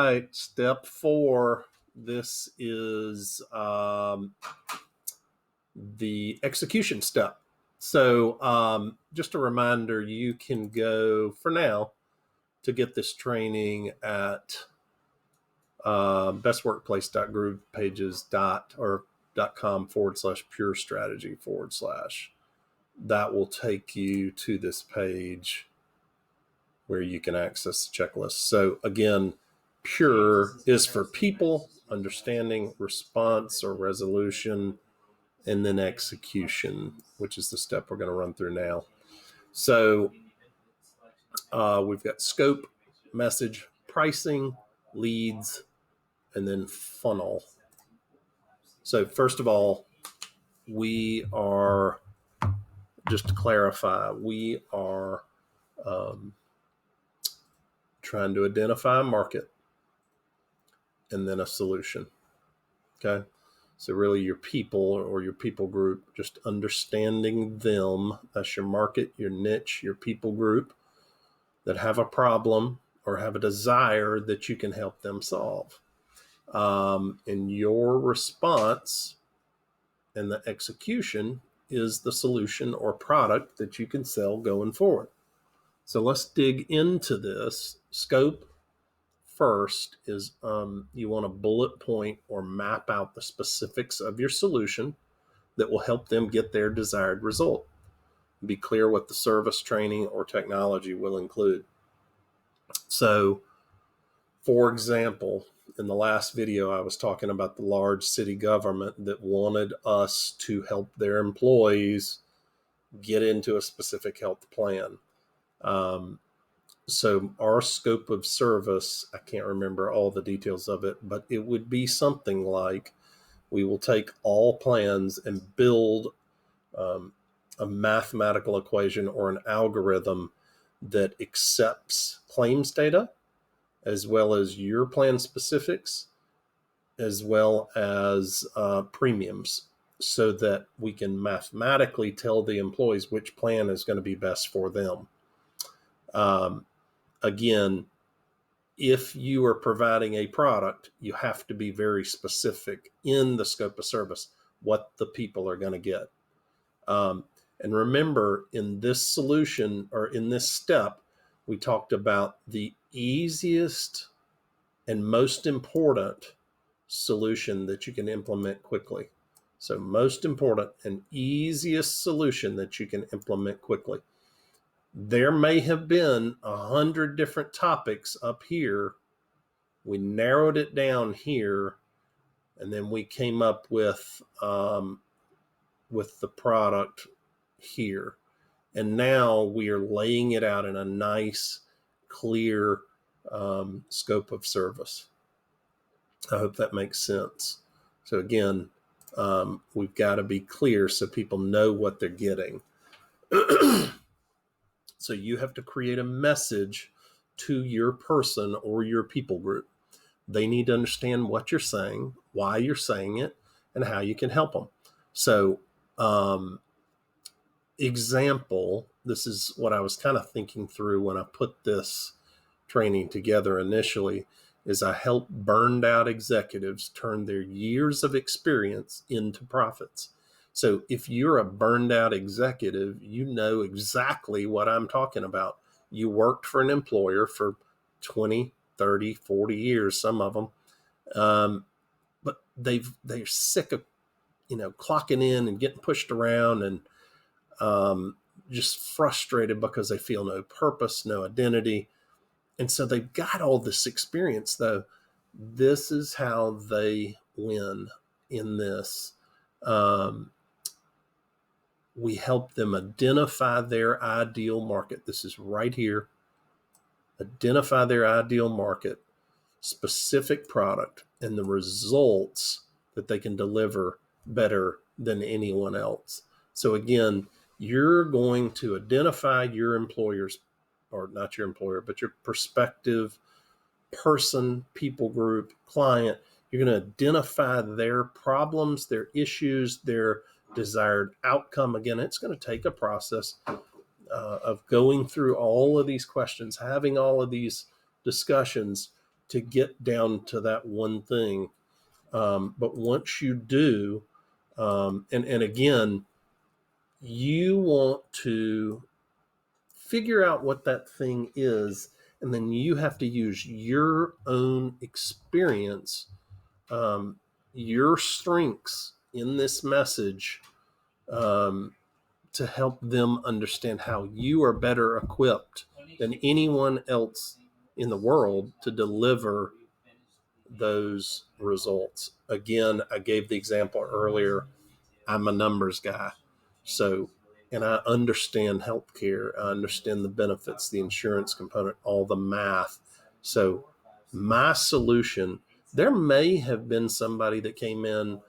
right, step 4. This is the execution step. So just a reminder, you can go for now to get this training at bestworkplace.groovepages.com/pure strategy/. That will take you to this page where you can access the checklist. So again, PURE is for people, understanding, response or resolution, and then execution, which is the step we're going to run through now. So we've got scope, message, pricing, leads, and then funnel. So first of all, we are, just to clarify, we are trying to identify a market and then a solution. Okay. So really your people or your people group, just understanding them. That's your market, your niche, your people group that have a problem or have a desire that you can help them solve. And your response and the execution is the solution or product that you can sell going forward. So let's dig into this. Scope first is you want to bullet point or map out the specifics of your solution that will help them get their desired result. Be clear what the service, training, or technology will include. So, for example, in the last video, I was talking about the large city government that wanted us to help their employees get into a specific health plan. So our scope of service, I can't remember all the details of it, but it would be something like we will take all plans and build a mathematical equation or an algorithm that accepts claims data as well as your plan specifics, as well as premiums, so that we can mathematically tell the employees which plan is going to be best for them. Again, if you are providing a product, you have to be very specific in the scope of service, what the people are going to get. And remember, in this solution or in this step, we talked about the easiest and most important solution that you can implement quickly. So most important and easiest solution that you can implement quickly. There may have been 100 different topics up here. We narrowed it down here, and then we came up with the product here. And now we are laying it out in a nice, clear scope of service. I hope that makes sense. So again, we've got to be clear so people know what they're getting. So you have to create a message to your person or your people group. They need to understand what you're saying, why you're saying it, and how you can help them. So, example, this is what I was kind of thinking through when I put this training together initially, is I help burned out executives turn their years of experience into profits. So if you're a burned out executive, you know exactly what I'm talking about. You worked for an employer for 20, 30, 40 years, some of them, but they're sick of, clocking in and getting pushed around and just frustrated because they feel no purpose, no identity. And so they've got all this experience, though. This is how they win in this. We help them identify their ideal market. This is right here. Identify their ideal market, specific product, and the results that they can deliver better than anyone else. So again, you're going to identify your employer's, or not your employer, but your prospective person, people group, client. You're going to identify their problems, their issues, their desired outcome. Again, it's going to take a process of going through all of these questions, having all of these discussions to get down to that one thing. But once you do, and again, you want to figure out what that thing is, and then you have to use your own experience, your strengths in this message, to help them understand how you are better equipped than anyone else in the world to deliver those results. Again, I gave the example earlier. I'm a numbers guy. So, and I understand healthcare. I understand the benefits, the insurance component, all the math. So, my solution, there may have been somebody that came in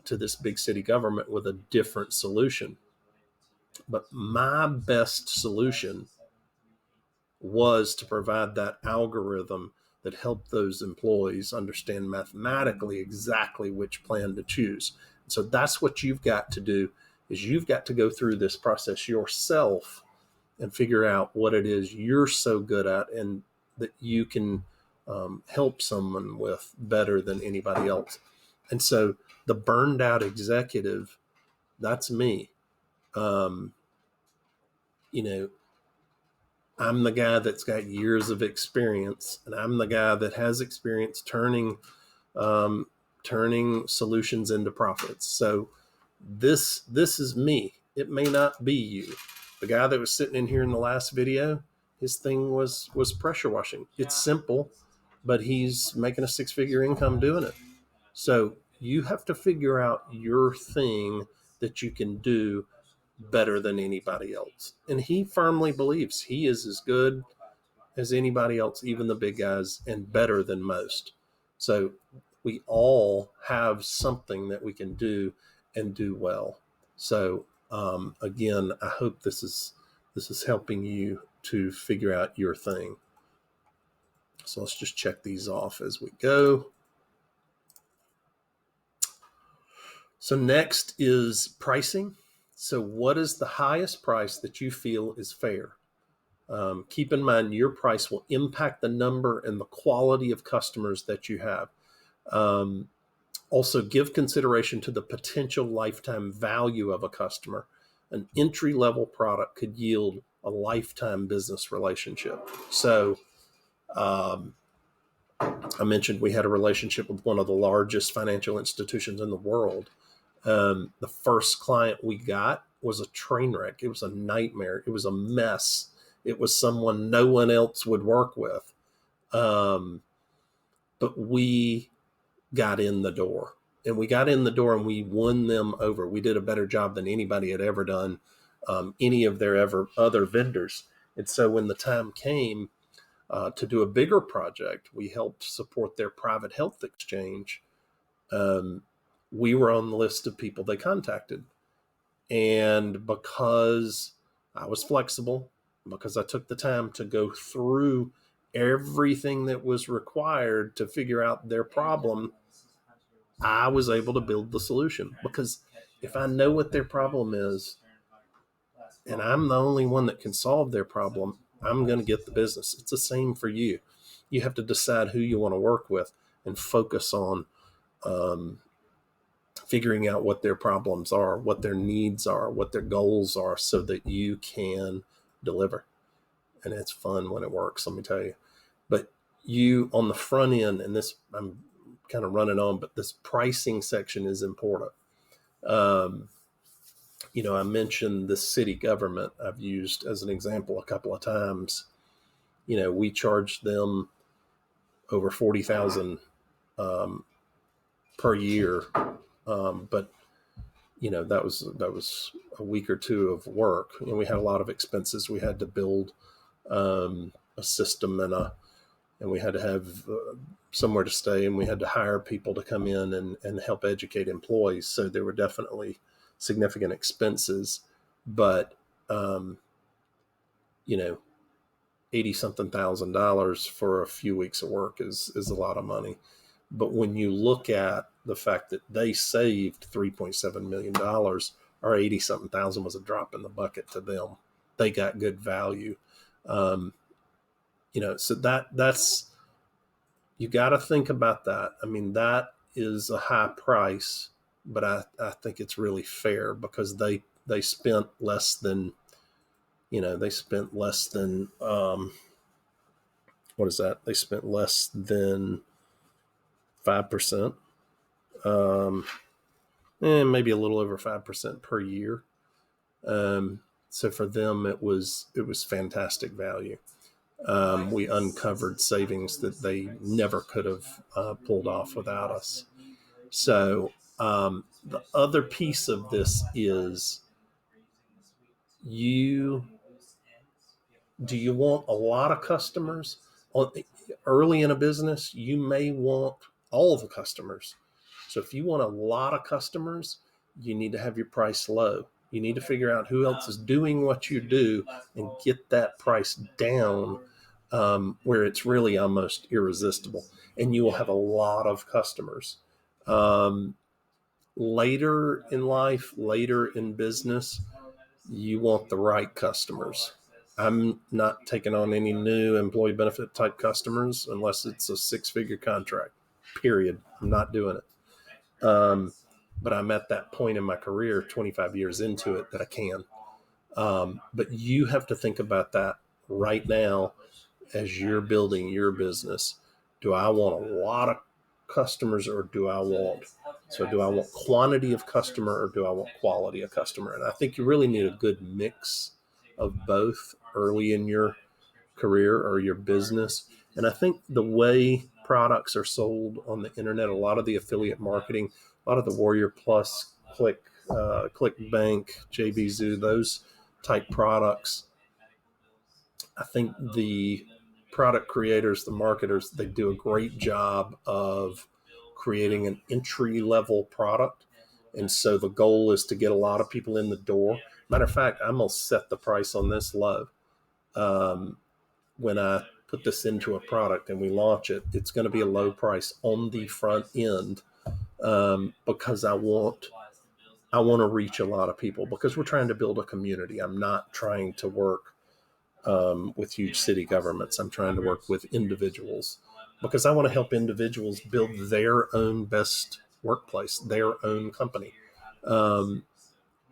to this big city government with a different solution. But my best solution was to provide that algorithm that helped those employees understand mathematically exactly which plan to choose. So that's what you've got to do, is you've got to go through this process yourself and figure out what it is you're so good at and that you can help someone with better than anybody else. And so the burned out executive, that's me. You know, I'm the guy that's got years of experience, and I'm the guy that has experience turning solutions into profits. So this is me. It may not be you. The guy that was sitting in here in the last video, his thing was pressure washing. It's simple, but he's making a 6-figure income doing it. So you have to figure out your thing that you can do better than anybody else. And he firmly believes he is as good as anybody else, even the big guys, and better than most. So we all have something that we can do and do well. So again, I hope this is helping you to figure out your thing. So let's just check these off as we go. So next is pricing. So what is the highest price that you feel is fair? Keep in mind your price will impact the number and the quality of customers that you have. Also, give consideration to the potential lifetime value of a customer. An entry-level product could yield a lifetime business relationship. So I mentioned we had a relationship with one of the largest financial institutions in the world. The first client we got was a train wreck. It was a nightmare. It was a mess. It was someone no one else would work with. But we got in the door, and we won them over. We did a better job than anybody had ever done, any of their other vendors. And so when the time came to do a bigger project, we helped support their private health exchange. We were on the list of people they contacted. And because I was flexible, because I took the time to go through everything that was required to figure out their problem, I was able to build the solution. Because if I know what their problem is, and I'm the only one that can solve their problem, I'm going to get the business. It's the same for you. You have to decide who you want to work with and focus on figuring out what their problems are, what their needs are, what their goals are, so that you can deliver. And it's fun when it works, let me tell you. But you on the front end, and this I'm kind of running on, but this pricing section is important. I mentioned the city government I've used as an example a couple of times. We charged them over $40,000 per year. But that was a week or two of work, and we had a lot of expenses. We had to build a system, and we had to have somewhere to stay, and we had to hire people to come in and help educate employees. So there were definitely significant expenses, but $80-something thousand for a few weeks of work is a lot of money. But when you look at the fact that they saved $3.7 million, or 80-something thousand was a drop in the bucket to them. They got good value. So that's You got to think about that. I mean, that is a high price, but I think it's really fair because they spent less than, they spent less than, what is that? They spent less than 5%, um, and maybe a little over 5% per year. So for them, it was fantastic value. We uncovered savings that they never could have pulled off without us. So the other piece of this is, you do you want a lot of customers? Early in a business, you may want all of the customers. So if you want a lot of customers, you need to have your price low. You need to figure out who else is doing what you do and get that price down, where it's really almost irresistible. And you will have a lot of customers. Um, Later in life, later in business, you want the right customers. I'm not taking on any new employee benefit type customers unless it's a 6-figure contract. Period. I'm not doing it. But I'm at that point in my career, 25 years into it, that I can. But you have to think about that right now as you're building your business. Do I want a lot of customers, or do I want quantity of customer, or do I want quality of customer? And I think you really need a good mix of both early in your career or your business. And I think the way products are sold on the internet, a lot of the affiliate marketing, a lot of the Warrior Plus, ClickBank, JVZoo, those type products, I think the product creators, the marketers, they do a great job of creating an entry level product. And so the goal is to get a lot of people in the door. Matter of fact, I'm going to set the price on this low. When I put this into a product and we launch it, it's going to be a low price on the front end, because I want to reach a lot of people, because we're trying to build a community. I'm not trying to work with huge city governments. I'm trying to work with individuals, because I want to help individuals build their own best workplace, their own company.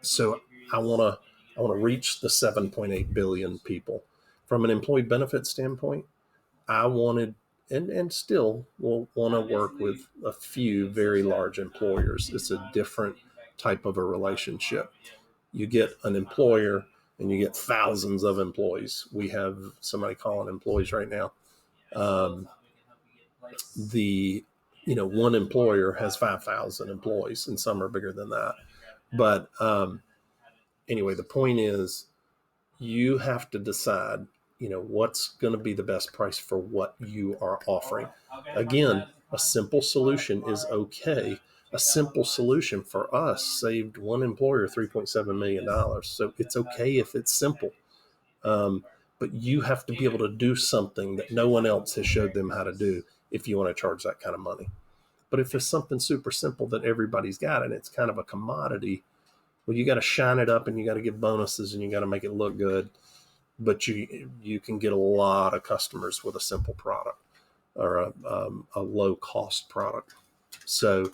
So I want to reach the 7.8 billion people. From an employee benefit standpoint, I wanted, and still will want to work with a few very large employers. It's a different type of a relationship. You get an employer and you get thousands of employees. We have somebody calling employees right now. The one employer has 5,000 employees, and some are bigger than that. But anyway, the point is, you have to decide, what's going to be the best price for what you are offering. Again, a simple solution is okay. A simple solution for us saved one employer $3.7 million. So it's okay if it's simple. But you have to be able to do something that no one else has showed them how to do if you want to charge that kind of money. But if it's something super simple that everybody's got and it's kind of a commodity, well, you got to shine it up and you got to give bonuses and you got to make it look good. But you can get a lot of customers with a simple product, or a low cost product. So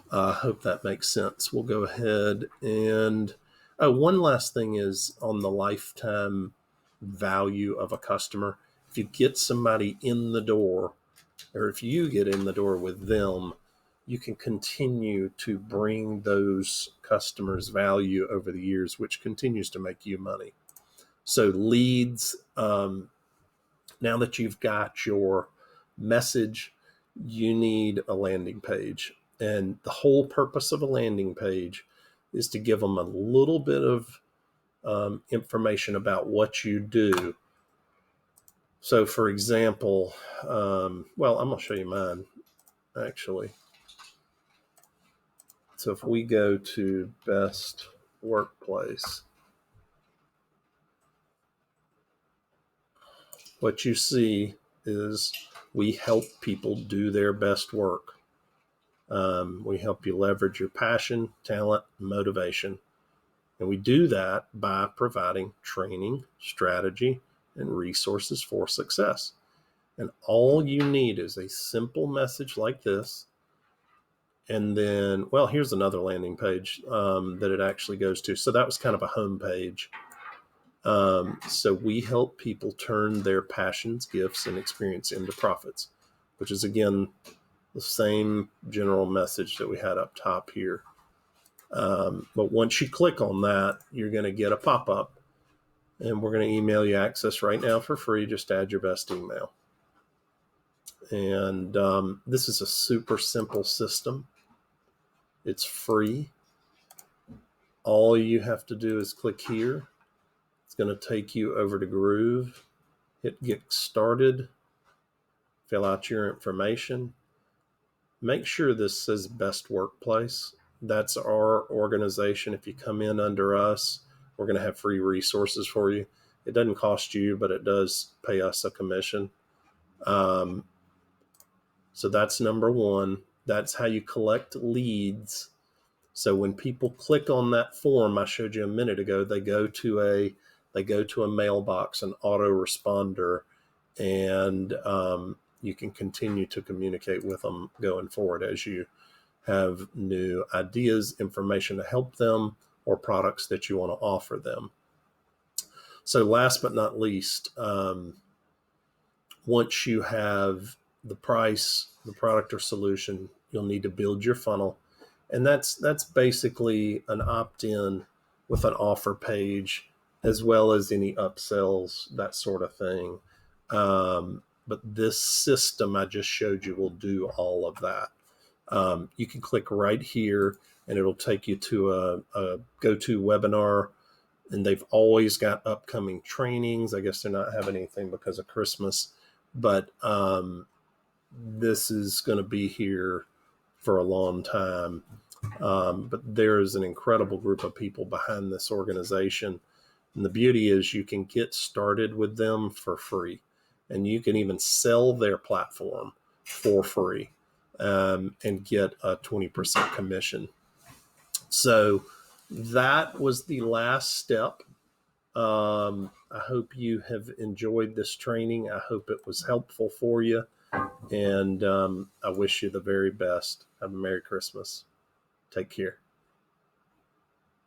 I hope that makes sense. We'll go ahead and one last thing is on the lifetime value of a customer. If you get somebody in the door, or if you get in the door with them, you can continue to bring those customers value over the years, which continues to make you money. So leads, now that you've got your message, you need a landing page. And the whole purpose of a landing page is to give them a little bit of information about what you do. So for example, I'm going to show you mine, actually. So if we go to Best Workplace, what you see is we help people do their best work. We help you leverage your passion, talent, motivation. And we do that by providing training, strategy, and resources for success. And all you need is a simple message like this. And then, well, here's another landing page that it actually goes to. So that was kind of a home page. So we help people turn their passions, gifts, and experience into profits, which is, again, the same general message that we had up top here. But once you click on that, you're going to get a pop-up, and we're going to email you access right now for free. Just add your best email. And this is a super simple system. It's free. All you have to do is click here. It's going to take you over to Groove. Hit get started. Fill out your information. Make sure this says Best Workplace. That's our organization. If you come in under us, we're going to have free resources for you. It doesn't cost you, but it does pay us a commission. So that's number one. That's how you collect leads. So when people click on that form I showed you a minute ago, they go to a mailbox, an autoresponder, and you can continue to communicate with them going forward as you have new ideas, information to help them, or products that you want to offer them. So last but not least, once you have the price, the product or solution, you'll need to build your funnel. And that's basically an opt-in with an offer page, as well as any upsells, that sort of thing. But this system I just showed you will do all of that. You can click right here and it'll take you to a GoToWebinar, and they've always got upcoming trainings. I guess they're not having anything because of Christmas, but this is going to be here for a long time. But there is an incredible group of people behind this organization. And the beauty is you can get started with them for free, and you can even sell their platform for free and get a 20% commission. So that was the last step. I hope you have enjoyed this training. I hope it was helpful for you. And I wish you the very best. Have a Merry Christmas. Take care.